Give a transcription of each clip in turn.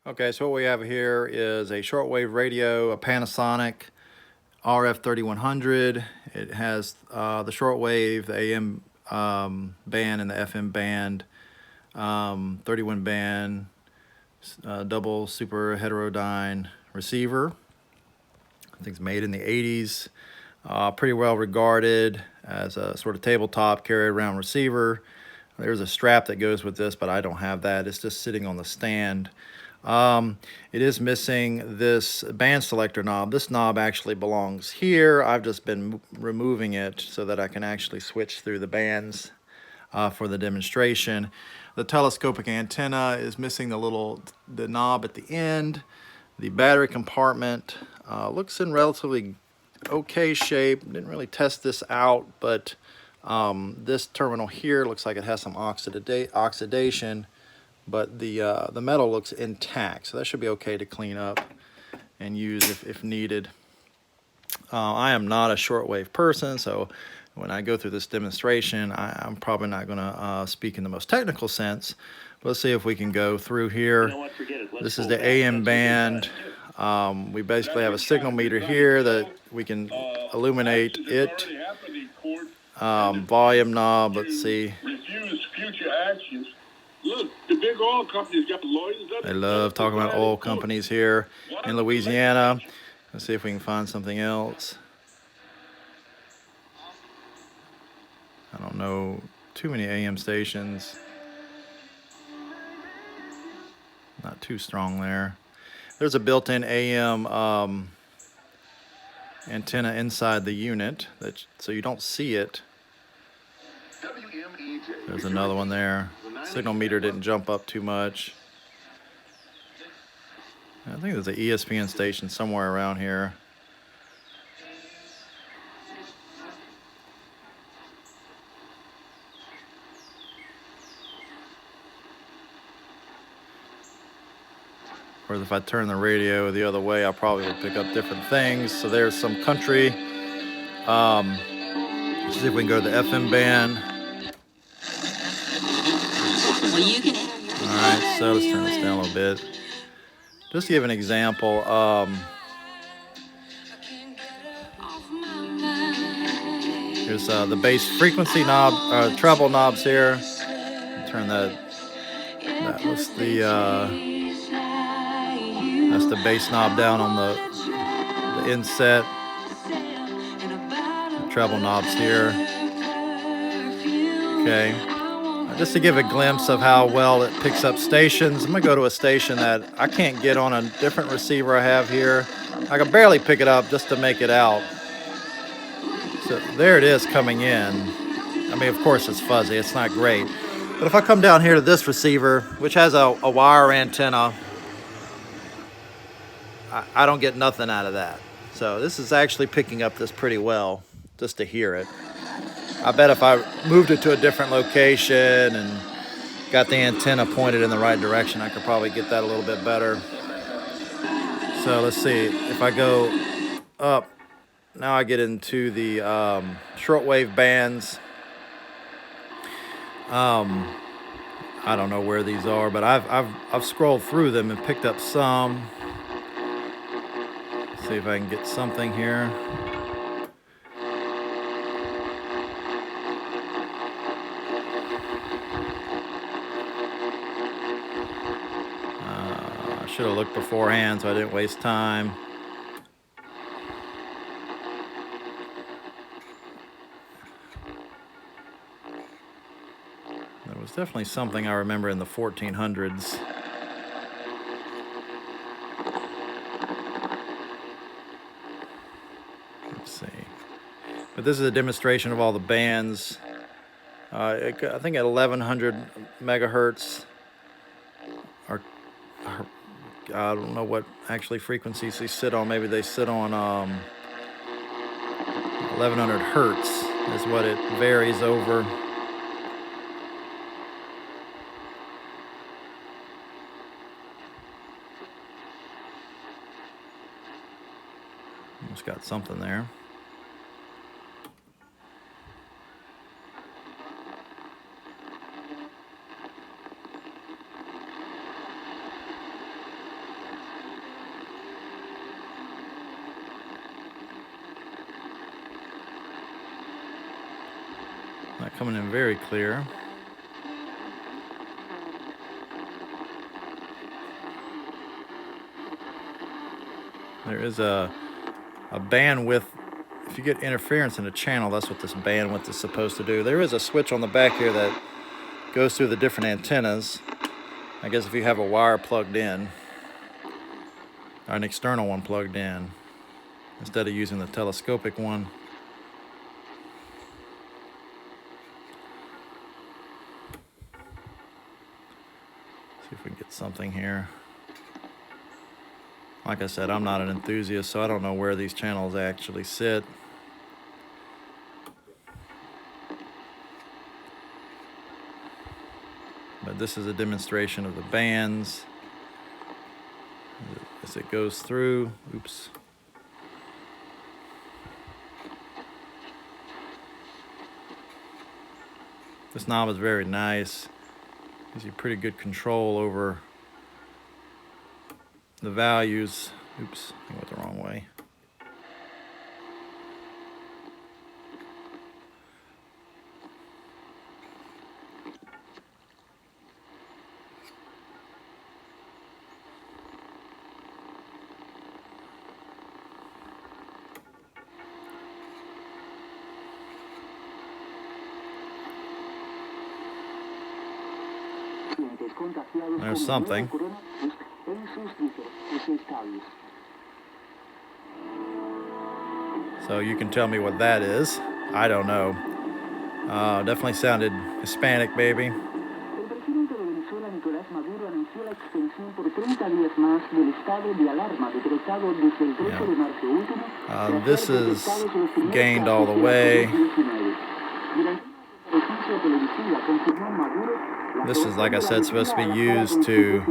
Okay, so what we have here is a shortwave radio, a Panasonic rf-3100. It has the shortwave, the AM band, and the FM band, 31 band, double super heterodyne receiver. I think it's made in the 80s. Pretty well regarded as a sort of tabletop carry around receiver. There's a strap that goes with this, but I don't have that. It's just sitting on the stand. It is missing this band selector knob. This knob actually belongs here. I've just been removing it so that I can actually switch through the bands for the demonstration. The telescopic antenna is missing the knob at the end. The battery compartment looks in relatively okay shape. Didn't really test this out, but this terminal here looks like it has some oxidation, but the metal looks intact, so that should be okay to clean up and use if needed. I am not a shortwave person, so when I go through this demonstration, I'm probably not going to speak in the most technical sense. But let's see if we can go through here. You know what, forget it. This is the AM band. We basically have a signal meter here that we can illuminate it. Volume knob, let's see. Refuse future actions. Look, the big oil companies got lawyers. They love talking about oil companies here in Louisiana. Let's see if we can find something else. I don't know too many AM stations. Not too strong there. There's a built-in AM antenna inside the unit, so you don't see it. There's another one there. Signal meter didn't jump up too much. I think there's an ESPN station somewhere around here. Whereas if I turn the radio the other way, I probably would pick up different things. So there's some country. Let's see if we can go to the FM band. Alright, so let's turn this down a little bit. Just to give an example, here's the bass frequency knob, treble knobs here. Turn that was that's the bass knob down on the inset. The treble knobs here. Okay. Just to give a glimpse of how well it picks up stations, I'm going to go to a station that I can't get on a different receiver I have here. I can barely pick it up just to make it out. So there it is coming in. I mean, of course it's fuzzy, it's not great. But if I come down here to this receiver, which has a wire antenna, I don't get nothing out of that. So this is actually picking up this pretty well, just to hear it. I bet if I moved it to a different location and got the antenna pointed in the right direction, I could probably get that a little bit better. So let's see, if I go up, now I get into the shortwave bands. I don't know where these are, but I've scrolled through them and picked up some. Let's see if I can get something here. I should have looked beforehand so I didn't waste time. There was definitely something I remember in the 1400s. Let's see. But this is a demonstration of all the bands. I think at 1100 megahertz, or I don't know what actually frequencies they sit on. Maybe they sit on 1100 hertz is what it varies over. It's got something there. coming in very clear. There is a bandwidth. If you get interference in a channel, that's what this bandwidth is supposed to do. There is a switch on the back here that goes through the different antennas. I guess if you have a wire plugged in, or an external one plugged in, instead of using the telescopic one. See if we can get something here. Like I said, I'm not an enthusiast, so I don't know where these channels actually sit. But this is a demonstration of the bands as it goes through. Oops. This knob is very nice. Gives you pretty good control over the values. Oops, I went the wrong way. There's something. So you can tell me what that is. I don't know. Definitely sounded Hispanic, baby. Yeah. This is gained all the way. This is, like I said, supposed to be used to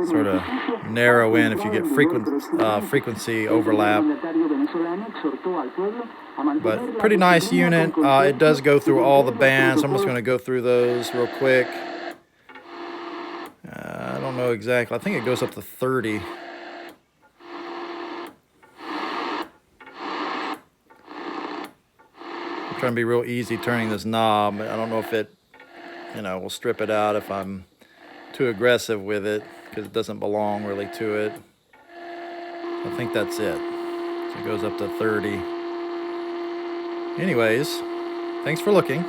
sort of narrow in if you get frequency overlap. But pretty nice unit. It does go through all the bands. So I'm just going to go through those real quick. I don't know exactly. I think it goes up to 30. I'm trying to be real easy turning this knob. I don't know if it, will strip it out if I'm too aggressive with it, because it doesn't belong really to it. I think that's it. So it goes up to 30. Anyways, thanks for looking.